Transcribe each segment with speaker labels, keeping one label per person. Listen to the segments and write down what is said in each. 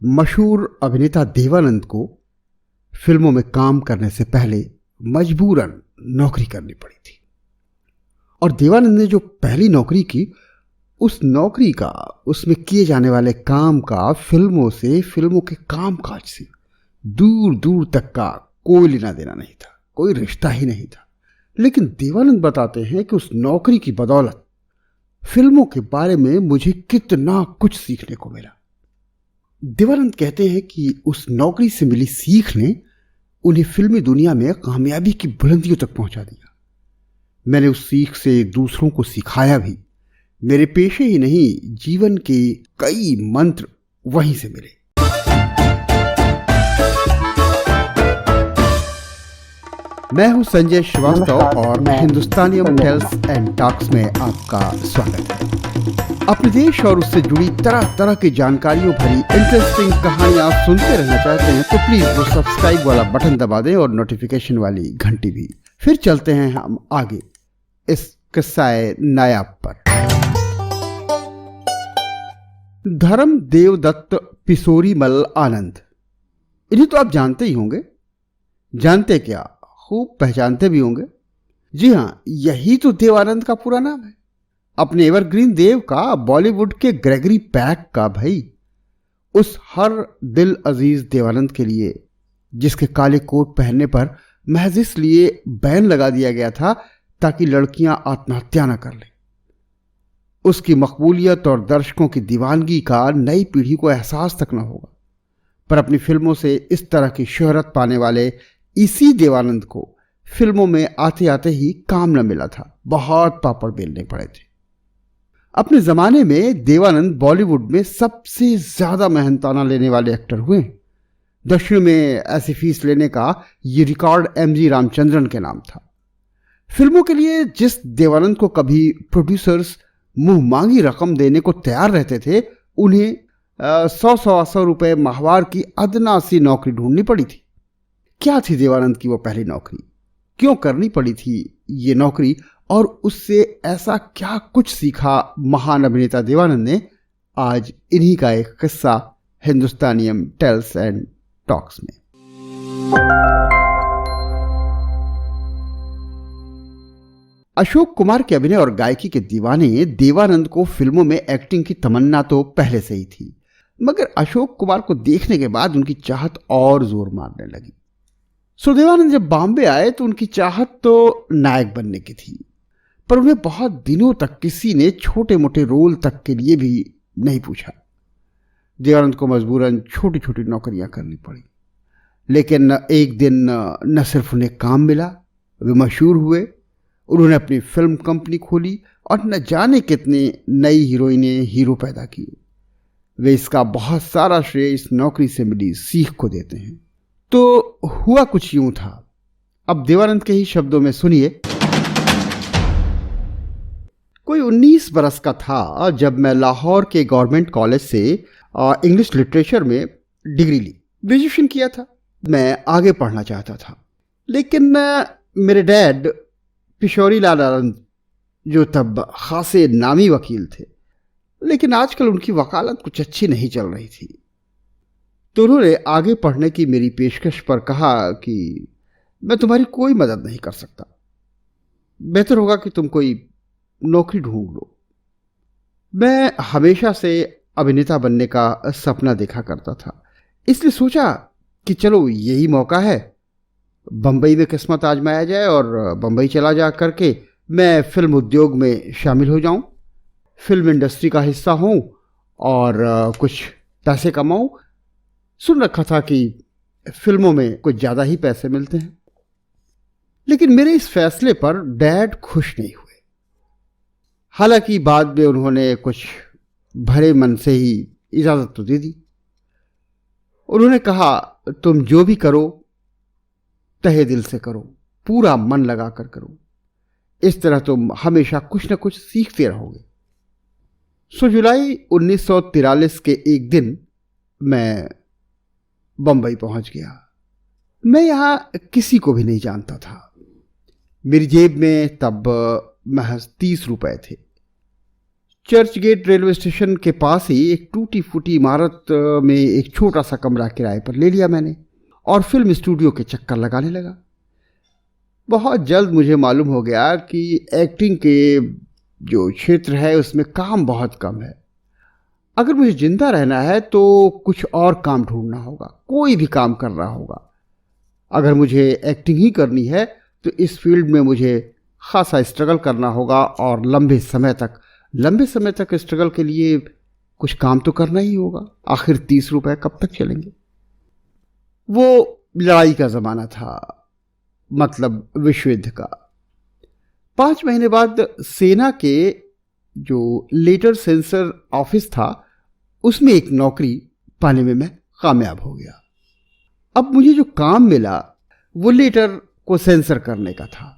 Speaker 1: मशहूर अभिनेता देवानंद को फिल्मों में काम करने से पहले मजबूरन नौकरी करनी पड़ी थी। और देवानंद ने जो पहली नौकरी की, उस नौकरी का, उसमें किए जाने वाले काम का फिल्मों से, फिल्मों के कामकाज से दूर दूर तक का कोई लेना देना नहीं था, कोई रिश्ता ही नहीं था। लेकिन देवानंद बताते हैं कि उस नौकरी की बदौलत फिल्मों के बारे में मुझे कितना कुछ सीखने को मिला। देवानंद कहते हैं कि उस नौकरी से मिली सीख ने उन्हें फिल्मी दुनिया में कामयाबी की बुलंदियों तक पहुंचा दिया। मैंने उस सीख से दूसरों को सिखाया भी। मेरे पेशे ही नहीं, जीवन के कई मंत्र वहीं से मिले। मैं हूं संजय श्रीवास्तव और हिंदुस्तानियम टेल्स एंड टॉक्स में आपका स्वागत है। अपने देश और उससे जुड़ी तरह तरह की जानकारियों भरी इंटरेस्टिंग कहानियां सुनते रहना चाहते हैं तो प्लीज वो सब्सक्राइब वाला बटन दबा दें और नोटिफिकेशन वाली घंटी भी। फिर चलते हैं हम आगे इस किस्सा नायाब पर। धर्म देवदत्त पिसोरीमल आनंद, इन्हें तो आप जानते ही होंगे। जानते क्या, खूब पहचानते भी होंगे। जी हां, यही तो देवानंद का पूरा नाम है। अपने एवरग्रीन देव का, बॉलीवुड के ग्रेगरी पैक का भाई, उस हर दिल अजीज देवानंद के लिए जिसके काले कोट पहनने पर महज इसलिए बैन लगा दिया गया था ताकि लड़कियां आत्महत्या न कर लें। उसकी मकबूलियत और दर्शकों की दीवानगी का नई पीढ़ी को एहसास तक न होगा, पर अपनी फिल्मों से इस तरह की शोहरत पाने वाले इसी देवानंद को फिल्मों में आते आते ही काम न मिला था। बहुत पापड़ बेलने पड़े थे। अपने जमाने में देवानंद बॉलीवुड में सबसे ज्यादा मेहनताना लेने वाले एक्टर हुए। दक्षिण में ऐसी फीस लेने का ये रिकॉर्ड एमजी रामचंद्रन के नाम था। फिल्मों के लिए जिस देवानंद को कभी प्रोड्यूसर्स मुंह मांगी रकम देने को तैयार रहते थे, उन्हें 100-125 रुपए माहवार की अदना सी नौकरी ढूंढनी पड़ी थी। क्या थी देवानंद की वो पहली नौकरी? क्यों करनी पड़ी थी ये नौकरी? और उससे ऐसा क्या कुछ सीखा महान अभिनेता देवानंद ने? आज इन्हीं का एक किस्सा हिंदुस्तानियम टेल्स एंड टॉक्स में। अशोक कुमार के अभिनय और गायकी के दीवाने देवानंद को फिल्मों में एक्टिंग की तमन्ना तो पहले से ही थी, मगर अशोक कुमार को देखने के बाद उनकी चाहत और जोर मारने लगी। सो देवानंद जब बॉम्बे आए तो उनकी चाहत तो नायक बनने की थी, पर उन्हें बहुत दिनों तक किसी ने छोटे मोटे रोल तक के लिए भी नहीं पूछा। देवानंद को मजबूरन छोटी छोटी नौकरियां करनी पड़ी। लेकिन एक दिन न सिर्फ उन्हें काम मिला, वे मशहूर हुए। उन्होंने अपनी फिल्म कंपनी खोली और न जाने कितने नई हीरोइनें, हीरो पैदा किए। वे इसका बहुत सारा श्रेय इस नौकरी से मिली सीख को देते हैं। तो हुआ कुछ यूं था। अब देवानंद के ही शब्दों में सुनिए। कोई 19 बरस का था जब मैं लाहौर के गवर्नमेंट कॉलेज से इंग्लिश लिटरेचर में डिग्री ली, ग्रेजुएशन किया था। मैं आगे पढ़ना चाहता था, लेकिन मेरे डैड पिशोरी लाल आनंद, जो तब खासे नामी वकील थे, लेकिन आजकल उनकी वकालत कुछ अच्छी नहीं चल रही थी, तो उन्होंने आगे पढ़ने की मेरी पेशकश पर कहा कि मैं तुम्हारी कोई मदद नहीं कर सकता, बेहतर होगा कि तुम कोई नौकरी ढूंढ लो। मैं हमेशा से अभिनेता बनने का सपना देखा करता था, इसलिए सोचा कि चलो यही मौका है, बंबई में किस्मत आजमाया जाए और बंबई चला जा करके मैं फिल्म उद्योग में शामिल हो जाऊं, फिल्म इंडस्ट्री का हिस्सा हूं और कुछ पैसे कमाऊं। सुन रखा था कि फिल्मों में कुछ ज़्यादा ही पैसे मिलते हैं। लेकिन मेरे इस फैसले पर डैड खुश नहीं हुए। हालांकि बाद में उन्होंने कुछ भरे मन से ही इजाज़त तो दे दी। उन्होंने कहा, तुम जो भी करो तहे दिल से करो, पूरा मन लगा कर करो, इस तरह तुम हमेशा कुछ न कुछ सीखते रहोगे। सो जुलाई 1943 के एक दिन मैं बंबई पहुंच गया। मैं यहां किसी को भी नहीं जानता था। मेरी जेब में तब महज 30 रुपए थे। चर्च गेट रेलवे स्टेशन के पास ही एक टूटी फूटी इमारत में एक छोटा सा कमरा किराए पर ले लिया मैंने और फिल्म स्टूडियो के चक्कर लगाने लगा। बहुत जल्द मुझे मालूम हो गया कि एक्टिंग के जो क्षेत्र है उसमें काम बहुत कम है। अगर मुझे जिंदा रहना है तो कुछ और काम ढूंढना होगा, कोई भी काम करना होगा। अगर मुझे एक्टिंग ही करनी है तो इस फील्ड में मुझे खासा स्ट्रगल करना होगा और लंबे समय तक स्ट्रगल के लिए कुछ काम तो करना ही होगा। आखिर 30 रुपए कब तक चलेंगे। वो लड़ाई का ज़माना था, मतलब विश्व युद्ध का। 5 महीने बाद सेना के जो लेटर सेंसर ऑफिस था उसमें एक नौकरी पाने में मैं कामयाब हो गया। अब मुझे जो काम मिला वो लेटर को सेंसर करने का था।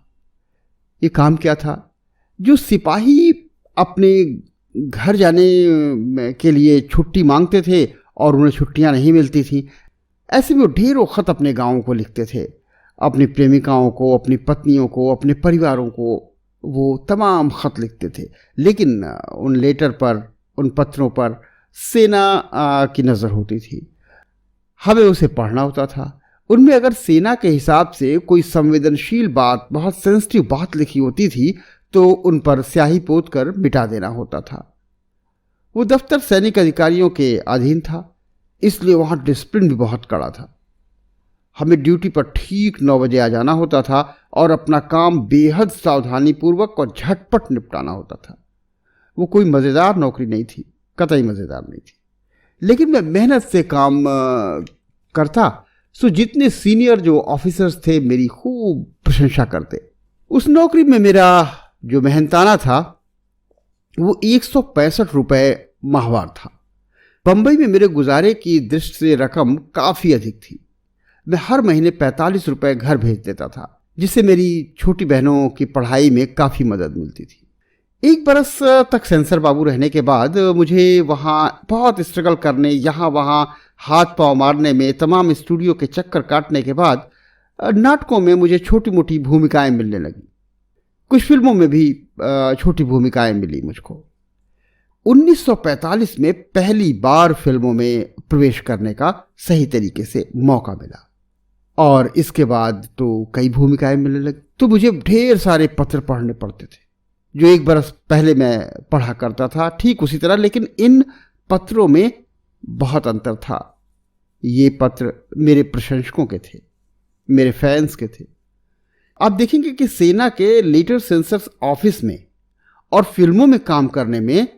Speaker 1: ये काम क्या था? जो सिपाही अपने घर जाने के लिए छुट्टी मांगते थे और उन्हें छुट्टियां नहीं मिलती थी, ऐसे में वो ढेरों खत अपने गांवों को लिखते थे, अपनी प्रेमिकाओं को, अपनी पत्नियों को, अपने परिवारों को वो तमाम खत लिखते थे। लेकिन उन लेटर पर, उन पत्रों पर सेना की नज़र होती थी। हमें उसे पढ़ना होता था। उनमें अगर सेना के हिसाब से कोई संवेदनशील बात, बहुत सेंसिटिव बात लिखी होती थी तो उन पर स्याही पोत कर मिटा देना होता था। वो दफ्तर सैनिक अधिकारियों के अधीन था, इसलिए वहाँ डिसिप्लिन भी बहुत कड़ा था। हमें ड्यूटी पर ठीक 9 बजे आ जाना होता था और अपना काम बेहद सावधानीपूर्वक और झटपट निपटाना होता था। वो कोई मज़ेदार नौकरी नहीं थी, कतई मज़ेदार नहीं थी, लेकिन मैं मेहनत से काम करता, सो जितने सीनियर जो ऑफिसर्स थे मेरी खूब प्रशंसा करते। उस नौकरी में मेरा जो मेहनताना था वो 165 रुपये माहवार था। बम्बई में मेरे गुजारे की दृष्टि से रकम काफ़ी अधिक थी। मैं हर महीने 45 रुपये घर भेज देता था, जिससे मेरी छोटी बहनों की पढ़ाई में काफ़ी मदद मिलती थी। 1 बरस तक सेंसर बाबू रहने के बाद मुझे वहाँ बहुत स्ट्रगल करने, यहाँ वहाँ हाथ पांव मारने में, तमाम स्टूडियो के चक्कर काटने के बाद नाटकों में मुझे छोटी मोटी भूमिकाएं मिलने लगी। कुछ फिल्मों में भी छोटी भूमिकाएं मिली मुझको। 1945 में पहली बार फिल्मों में प्रवेश करने का सही तरीके से मौका मिला और इसके बाद तो कई भूमिकाएं मिलने लगी। तो मुझे ढेर सारे पत्र पढ़ने पड़ते थे जो 1 बरस पहले मैं पढ़ा करता था, ठीक उसी तरह। लेकिन इन पत्रों में बहुत अंतर था। ये पत्र मेरे प्रशंसकों के थे, मेरे फैंस के थे। आप देखेंगे कि सेना के लेटर सेंसर्स ऑफिस में और फिल्मों में काम करने में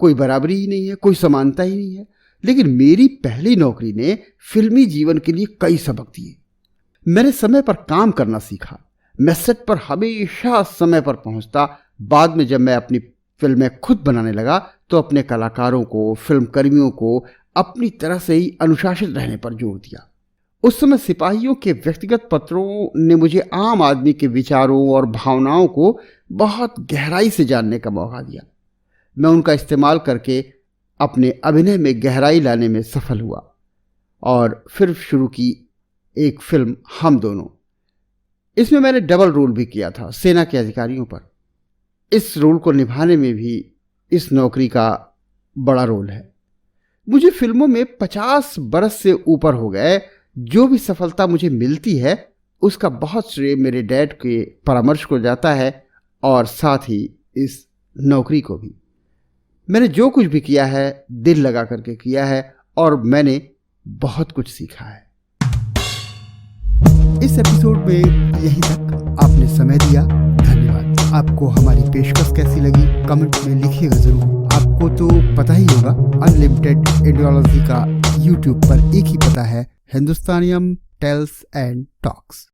Speaker 1: कोई बराबरी ही नहीं है, कोई समानता ही नहीं है। लेकिन मेरी पहली नौकरी ने फिल्मी जीवन के लिए कई सबक दिए। मैंने समय पर काम करना सीखा। मैं सेट पर हमेशा समय पर पहुंचता। बाद में जब मैं अपनी फिल्में खुद बनाने लगा तो अपने कलाकारों को, फिल्म कर्मियों को अपनी तरह से ही अनुशासित रहने पर जोर दिया। उस समय सिपाहियों के व्यक्तिगत पत्रों ने मुझे आम आदमी के विचारों और भावनाओं को बहुत गहराई से जानने का मौका दिया। मैं उनका इस्तेमाल करके अपने अभिनय में गहराई लाने में सफल हुआ और फिर शुरू की एक फिल्म हम दोनों। इसमें मैंने डबल रोल भी किया था सेना के अधिकारियों पर। इस रोल को निभाने में भी इस नौकरी का बड़ा रोल है। मुझे फिल्मों में 50 बरस से ऊपर हो गए। जो भी सफलता मुझे मिलती है उसका बहुत श्रेय मेरे डैड के परामर्श को जाता है और साथ ही इस नौकरी को भी। मैंने जो कुछ भी किया है दिल लगा करके किया है और मैंने बहुत कुछ सीखा है। इस एपिसोड में यहीं तक आपने समय दिया, धन्यवाद। आपको हमारी पेशकश कैसी लगी कमेंट में लिखिएगा जरूर। आपको तो पता ही होगा अनलिमिटेड इंडियोलॉजी का यूट्यूब पर एक ही पता है, हिंदुस्तानियम टेल्स एंड टॉक्स।